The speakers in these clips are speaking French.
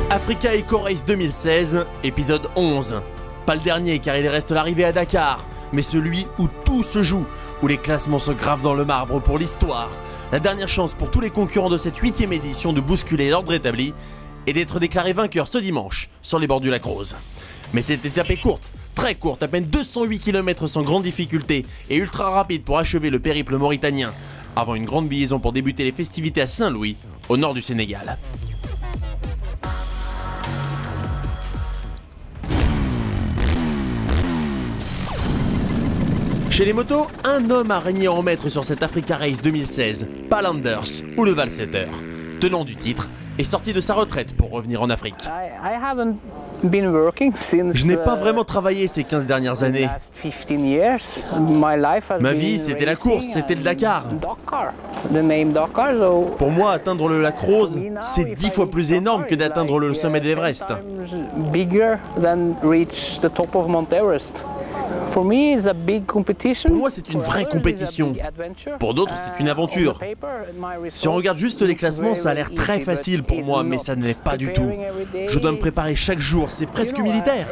Africa Eco Race 2016, épisode 11. Pas le dernier car il reste l'arrivée à Dakar, mais celui où tout se joue, où les classements se gravent dans le marbre pour l'histoire. La dernière chance pour tous les concurrents de cette 8e édition de bousculer l'ordre établi et d'être déclarés vainqueurs ce dimanche sur les bords du lac Rose. Mais cette étape est courte, très courte, à peine 208 km sans grande difficulté et ultra rapide pour achever le périple mauritanien, avant une grande liaison pour débuter les festivités à Saint-Louis, au nord du Sénégal. Chez les motos, un homme a régné en maître sur cette Africa Race 2016, Palanders, ou le Valsetter, tenant du titre, est sorti de sa retraite pour revenir en Afrique. Je n'ai pas vraiment travaillé ces 15 dernières années. Ma vie, c'était la course, c'était le Dakar. Pour moi, atteindre le lac Rose, c'est 10 fois plus énorme que d'atteindre le sommet de l'Everest. Pour moi, c'est une vraie compétition. Pour d'autres, c'est une aventure. Si on regarde juste les classements, ça a l'air très facile pour moi, mais ça ne l'est pas du tout. Je dois me préparer chaque jour, c'est presque militaire.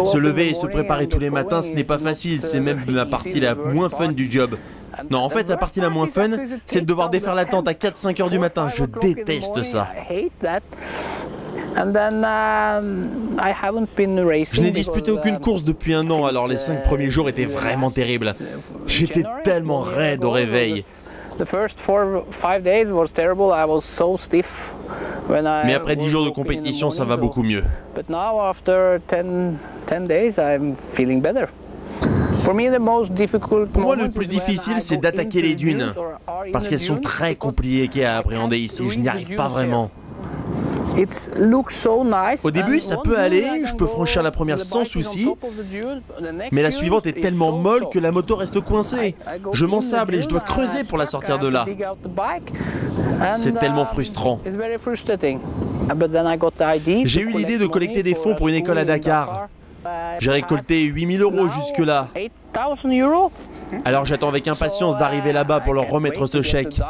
Se lever et se préparer tous les matins, ce n'est pas facile, c'est même la partie la moins fun du job. Non, en fait, la partie la moins fun, c'est de devoir défaire la tente à 4-5 heures du matin. Je déteste ça. Je n'ai disputé aucune course depuis un an, alors les 5 premiers jours étaient vraiment terribles. J'étais tellement raide au réveil. Mais après 10 jours de compétition, ça va beaucoup mieux. Pour moi, le plus difficile, c'est d'attaquer les dunes, parce qu'elles sont très compliquées à appréhender ici, je n'y arrive pas vraiment. Au début, ça peut aller, je peux franchir la première sans souci, mais la suivante est tellement molle que la moto reste coincée. Je m'ensable et je dois creuser pour la sortir de là. C'est tellement frustrant. J'ai eu l'idée de collecter des fonds pour une école à Dakar. J'ai récolté 8 000 € jusque-là. Alors j'attends avec impatience d'arriver là-bas pour leur remettre ce chèque.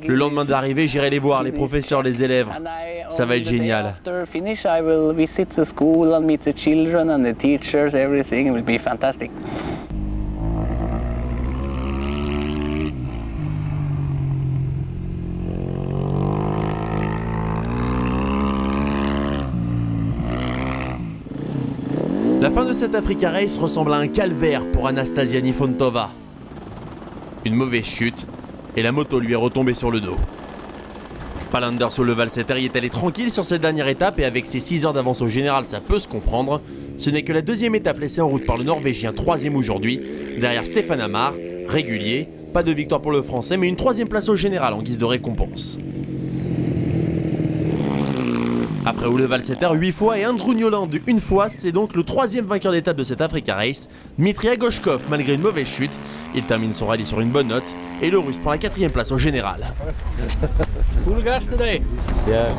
Le lendemain d'arrivée, j'irai les voir, les professeurs, les élèves. Ça va être génial. La fin de cette Africa Race ressemble à un calvaire pour Anastasia Nifontova. Une mauvaise chute, et la moto lui est retombée sur le dos. Palanders ou le Valsetter y est allé tranquille sur cette dernière étape, et avec ses 6 heures d'avance au général, ça peut se comprendre. Ce n'est que la deuxième étape laissée en route par le Norvégien, 3e aujourd'hui, derrière Stéphane Amar, régulier. Pas de victoire pour le Français, mais une 3e place au général en guise de récompense. Après Ole Valsetter 8 fois et Andrew Newland 1 fois, c'est donc le 3e vainqueur d'étape de cette Africa Race. Dmitry Agoshkov, malgré une mauvaise chute, il termine son rallye sur une bonne note et le Russe prend la 4e place au général. Cool gas today. Yeah.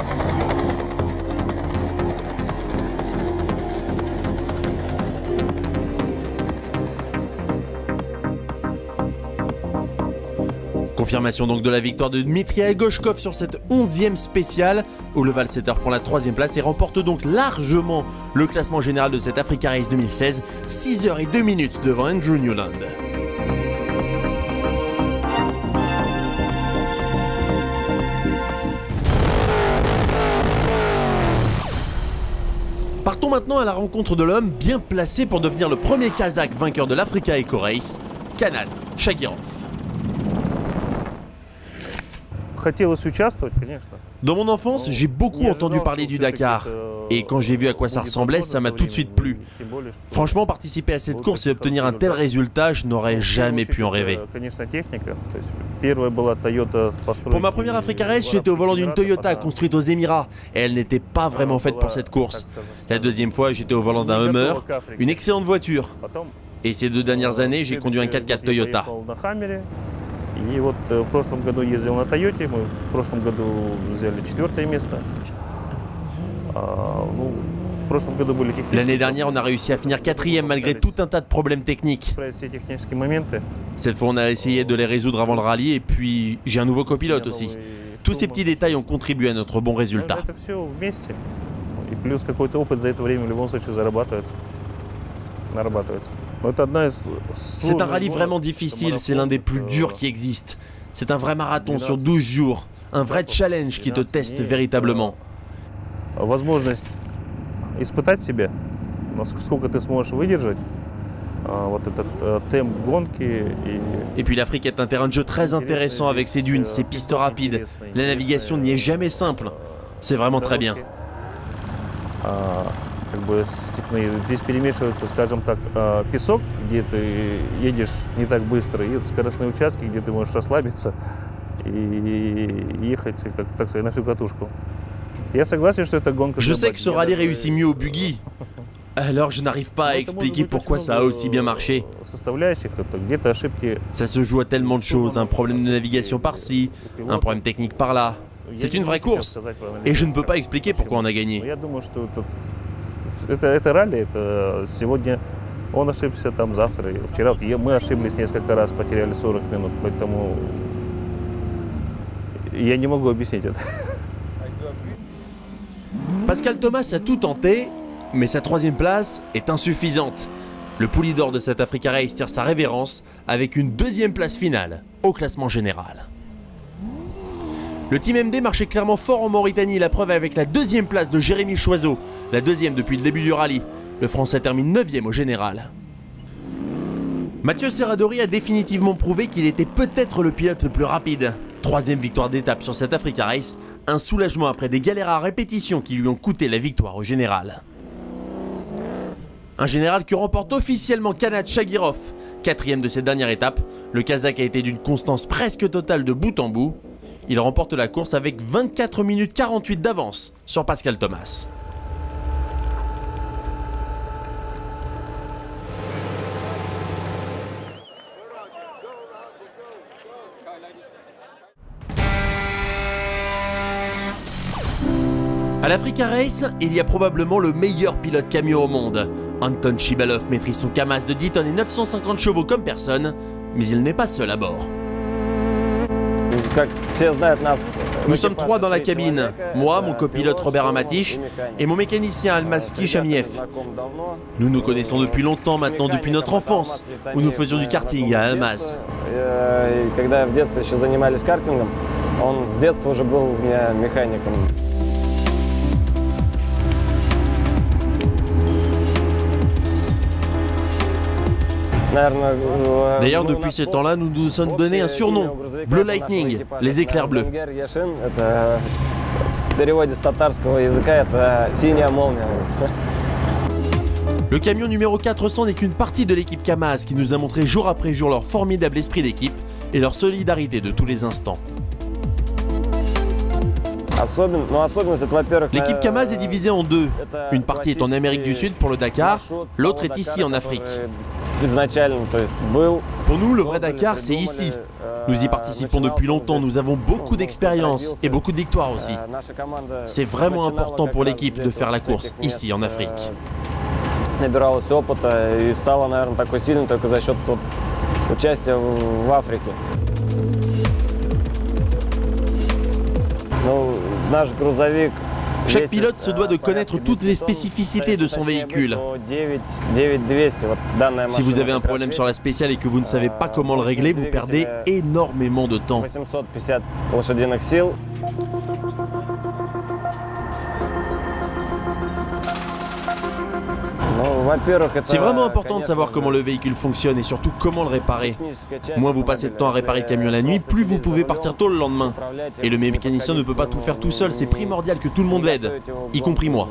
Confirmation donc de la victoire de Dmitry Agoshkov sur cette 11e spéciale, où le Valsetter prend la 3e place et remporte donc largement le classement général de cette Africa Race 2016, 6 heures et 2 minutes devant Andrew Newland. Partons maintenant à la rencontre de l'homme bien placé pour devenir le premier Kazakh vainqueur de l'Africa Eco Race, Kanat Shagirov. Хотелось участвовать, конечно. Dans mon enfance, j'ai beaucoup entendu parler du Dakar. Et quand j'ai vu à quoi ça ressemblait, ça m'a tout de suite plu. Franchement, participer à cette course et obtenir un tel résultat, je n'aurais jamais pu en rêver. Pour ma première Africa Race, j'étais au volant d'une Toyota construite aux Émirats et elle n'était pas vraiment faite pour cette course. La deuxième fois, j'étais au volant d'un Hummer, une excellente voiture. Et ces 2 dernières années, j'ai conduit un 4x4 Toyota. И вот в прошлом году ездил на Тойоте, мы в прошлом году взяли 4-е место. L'année dernière, on a réussi à finir 4e malgré tout un tas de problèmes techniques. Cette fois, on a essayé de les résoudre avant le rallye et puis j'ai un nouveau copilote aussi. Tous ces petits détails ont contribué à notre bon résultat. C'est un rallye vraiment difficile, c'est l'un des plus durs qui existent. C'est un vrai marathon sur 12 jours, un vrai challenge qui te teste véritablement. Et puis l'Afrique est un terrain de jeu très intéressant avec ses dunes, ses pistes rapides. La navigation n'y est jamais simple. C'est vraiment très bien. Здесь перемешиваются, скажем так, песок, где ты едешь не так быстро, и скоростные участки, где ты можешь расслабиться и ехать, как, так сказать, на всю катушку. Я согласен, что это гонка. Je sais que ce rallye réussit mieux au buggy. Alors je n'arrive pas à expliquer pourquoi ça a aussi bien marché. Ça se joue à tellement de choses, un problème de navigation par-ci, un problème technique par-là. C'est une vraie course, et je ne peux pas expliquer pourquoi on a gagné. Это ралли, это сегодня он ошибся, там завтра, вчера мы ошиблись несколько раз, потеряли 40 минут, поэтому я не могу объяснить это. Pascal Thomas a tout tenté, mais sa 3e place est insuffisante. Le poulie d'or de cette Africa Race tire sa révérence avec une 2e place finale au classement général. Le Team MD marchait clairement fort en Mauritanie, la preuve avec la 2e place de Jérémy Choiseau, la 2e depuis le début du rallye. Le Français termine 9e au général. Mathieu Serradori a définitivement prouvé qu'il était peut-être le pilote le plus rapide. 3e victoire d'étape sur cette Africa Race, un soulagement après des galères à répétition qui lui ont coûté la victoire au général. Un général qui remporte officiellement Kanat Shagirov, 4e de cette dernière étape. Le Kazakh a été d'une constance presque totale de bout en bout. Il remporte la course avec 24 minutes 48 d'avance sur Pascal Thomas. À l'Africa Race, il y a probablement le meilleur pilote camion au monde. Anton Chibalov maîtrise son Kamaz de 10 tonnes et 950 chevaux comme personne, mais il n'est pas seul à bord. Nous sommes 3 dans la cabine, moi, mon copilote Robert Amatich et mon mécanicien Almaski Chamiev. Nous nous connaissons depuis longtemps maintenant, depuis notre enfance, où nous faisions du karting à Almaz. D'ailleurs, depuis ce temps-là, nous nous sommes donné un surnom, Blue Lightning, les éclairs bleus. Le camion numéro 400 n'est qu'une partie de l'équipe Kamaz qui nous a montré jour après jour leur formidable esprit d'équipe et leur solidarité de tous les instants. L'équipe Kamaz est divisée en 2. Une partie est en Amérique du Sud pour le Dakar, l'autre est ici en Afrique. Pour nous, le vrai Dakar, c'est ici. Nous y participons depuis longtemps, nous avons beaucoup d'expérience et beaucoup de victoires aussi. C'est vraiment important pour l'équipe de faire la course ici en Afrique. Chaque pilote se doit de connaître toutes les spécificités de son véhicule. Si vous avez un problème sur la spéciale et que vous ne savez pas comment le régler, vous perdez énormément de temps. C'est vraiment important de savoir comment le véhicule fonctionne et surtout comment le réparer. Moins vous passez de temps à réparer le camion la nuit, plus vous pouvez partir tôt le lendemain. Et le mécanicien ne peut pas tout faire tout seul, c'est primordial que tout le monde l'aide, y compris moi.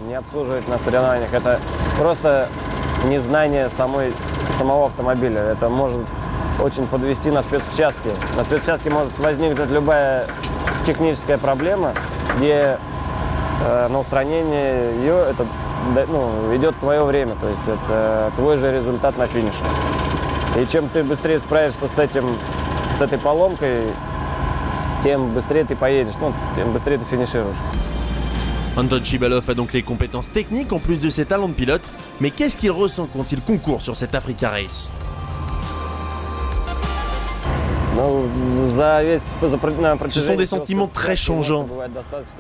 Очень подвести на спецучастке. На спецучастке может возникнуть любая техническая проблема, где на устранение ее это, идет твое время, то есть это твой же результат на финише. И чем ты быстрее справишься с этой поломкой, тем быстрее ты поедешь, тем быстрее ты финишируешь. Anton Chibalov a donc les compétences techniques en plus de ses talents de pilote, mais qu'est-ce qu'il ressent quand il concourt sur cette Africa Race ? Ce sont des sentiments très changeants.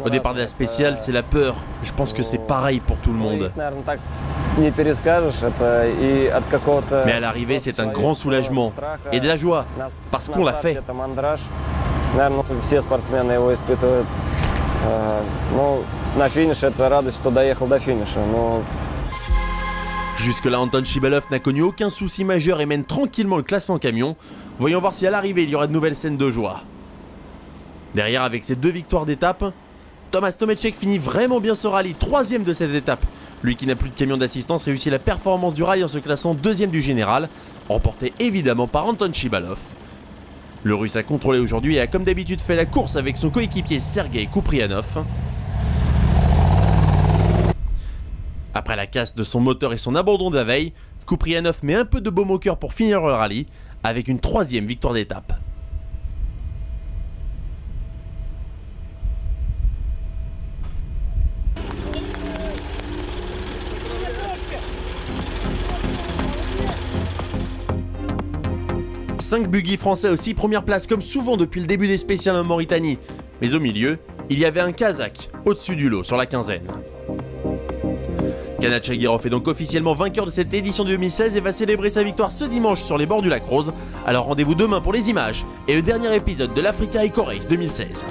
Au départ de la spéciale, c'est la peur. Je pense que c'est pareil pour tout le monde. Mais à l'arrivée, c'est un grand soulagement et de la joie, parce qu'on l'a fait. Jusque-là, Anton Chibalov n'a connu aucun souci majeur et mène tranquillement le classement camion. Voyons voir si à l'arrivée, il y aura de nouvelles scènes de joie. Derrière, avec ses 2 victoires d'étape, Tomasz Tomeczek finit vraiment bien ce rallye, 3e de cette étape. Lui qui n'a plus de camion d'assistance réussit la performance du rallye en se classant 2e du général, remporté évidemment par Anton Chibalov. Le Russe a contrôlé aujourd'hui et a comme d'habitude fait la course avec son coéquipier Sergei Kuprianov. Après la casse de son moteur et son abandon de la veille, Kuprianov met un peu de baume au cœur pour finir le rallye avec une 3e victoire d'étape. Cinq buggy français aux 6 premières places comme souvent depuis le début des spéciales en Mauritanie. Mais au milieu, il y avait un Kazakh au-dessus du lot sur la quinzaine. Kanat Chagirov est donc officiellement vainqueur de cette édition de 2016 et va célébrer sa victoire ce dimanche sur les bords du lac Rose. Alors rendez-vous demain pour les images et le dernier épisode de l'Africa Eco Race 2016.